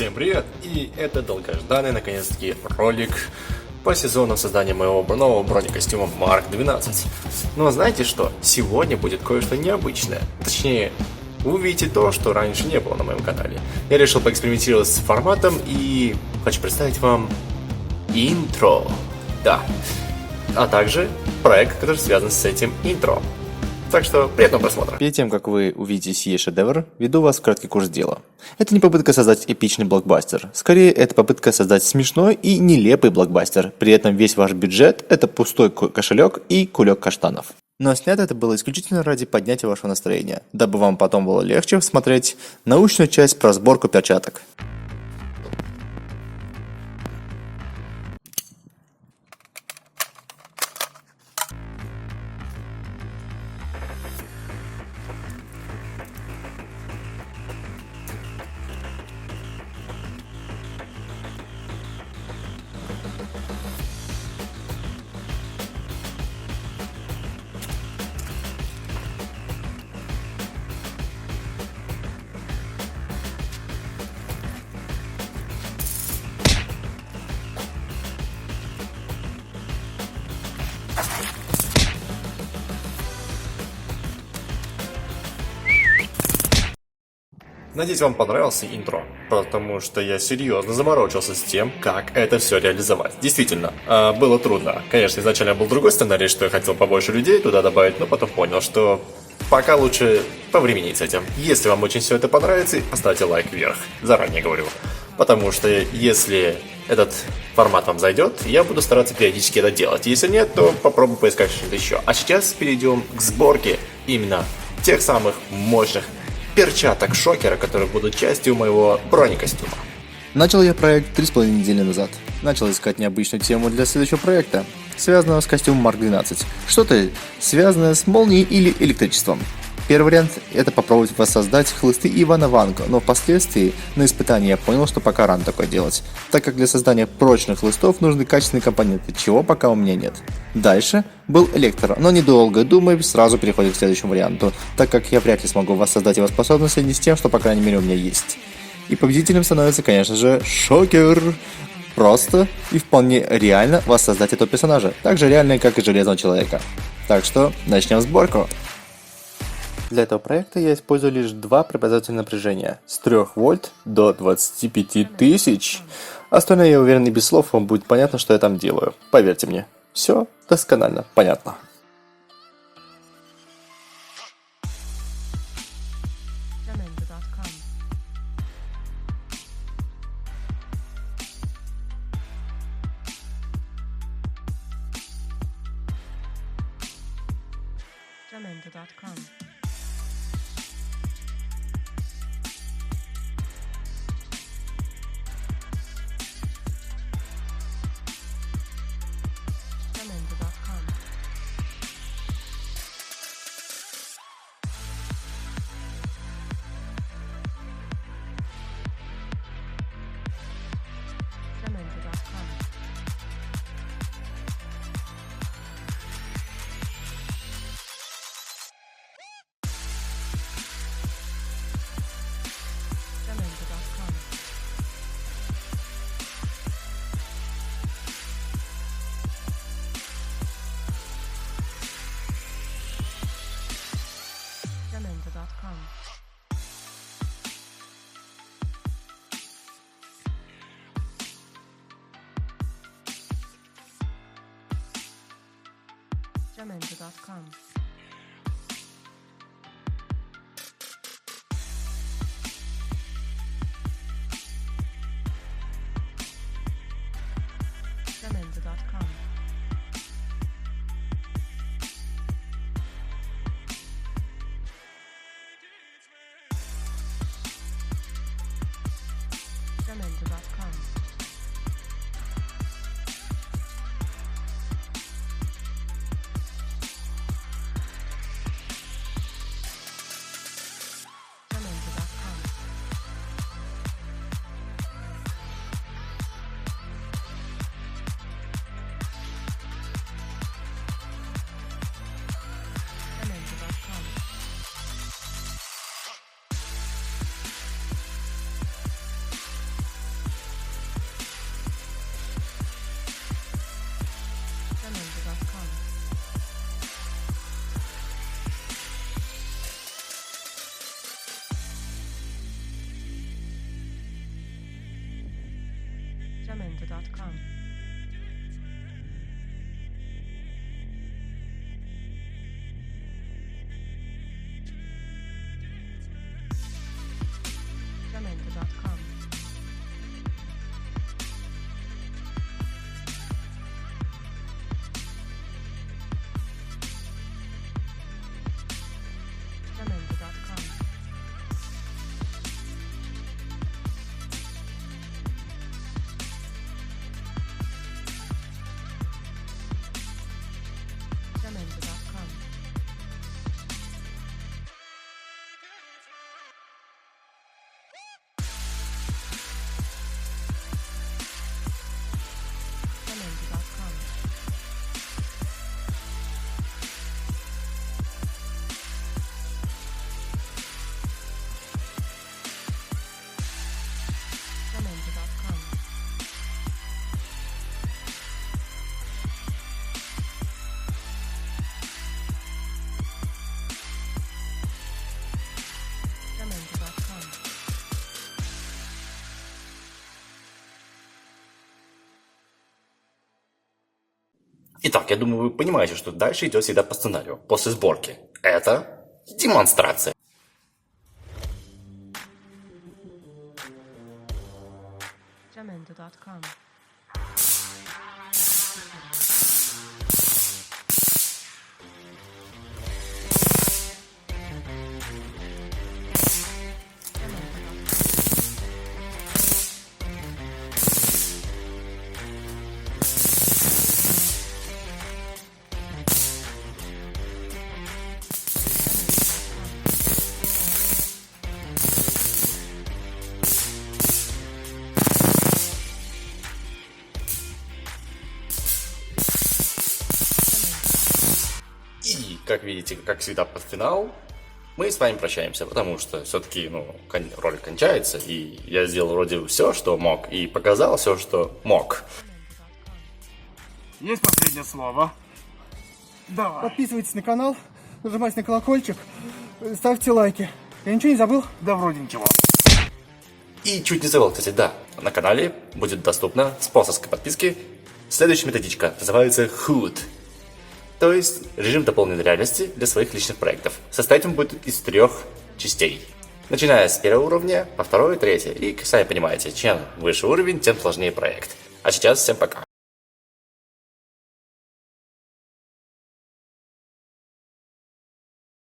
Всем привет! И это долгожданный, наконец-таки, ролик по сезону создания моего нового бронекостюма Марк 12. Но знаете что? Сегодня будет кое-что необычное. Точнее, вы увидите то, что раньше не было на моем канале. Я решил поэкспериментировать с форматом и хочу представить вам интро. Да. А также проект, который связан с этим интро. Так что приятного просмотра. Перед тем, как вы увидите сей шедевр, веду вас в краткий курс дела. Это не попытка создать эпичный блокбастер. Скорее, это попытка создать смешной и нелепый блокбастер. При этом весь ваш бюджет – это пустой кошелек и кулек каштанов. Но снято это было исключительно ради поднятия вашего настроения, дабы вам потом было легче смотреть научную часть про сборку перчаток. Надеюсь, вам понравился интро, потому что я серьезно заморочился с тем, как это все реализовать. Действительно, было трудно. Конечно, изначально был другой сценарий, что я хотел побольше людей туда добавить, но потом понял, что пока лучше повременить с этим. Если вам очень все это понравится, поставьте лайк вверх. Заранее говорю. Потому что если этот формат вам зайдет, я буду стараться периодически это делать. Если нет, то попробую поискать что-то еще. А сейчас перейдем к сборке именно тех самых мощных перчаток шокера, которые будут частью моего бронекостюма. Начал я проект 3,5 недели назад. Начал искать необычную тему для следующего проекта, связанного с костюмом Марк 12. Что-то связанное с молнией или электричеством. Первый вариант – это попробовать воссоздать хлысты Ивана Ванго, но впоследствии на испытании я понял, что пока рано такое делать, так как для создания прочных хлыстов нужны качественные компоненты, чего пока у меня нет. Дальше был Электро, но недолго думая, сразу переходим к следующему варианту, так как я вряд ли смогу воссоздать его способности не с тем, что по крайней мере у меня есть. И победителем становится, конечно же, Шокер. Просто и вполне реально воссоздать этого персонажа, так же реально, как и Железного Человека. Так что начнем сборку. Для этого проекта я использую лишь два преобразователя напряжения с 3 вольт до 25 тысяч. Остальное, я уверен, и без слов вам будет понятно, что я там делаю. Поверьте мне, все досконально понятно. Jamendo.com. Jamendo.com. Jamendo.com. Jamendo.com. Jamendo.com. Jamendo.com. Jamendo.com. Jamendo.com. Jamendo.com. Jamendo.com. Jamendo.com. Итак, я думаю, вы понимаете, что дальше идет всегда по сценарию, после сборки. Это демонстрация. Jamendo.com. И, как видите, как всегда под финал, мы с вами прощаемся, потому что все-таки, ролик кончается, и я сделал вроде все, что мог, и показал все, что мог. Есть последнее слово? Давай. Подписывайтесь на канал, нажимайте на колокольчик, ставьте лайки. Я ничего не забыл? Да вроде ничего. И чуть не забыл, кстати, да, на канале будет доступна спонсорской подписки следующая методичка, называется HOOD. То есть режим дополненной реальности для своих личных проектов. Состоять он будет из 3 частей. Начиная с 1 уровня, по 2, 3. И, сами понимаете, чем выше уровень, тем сложнее проект. А сейчас всем пока.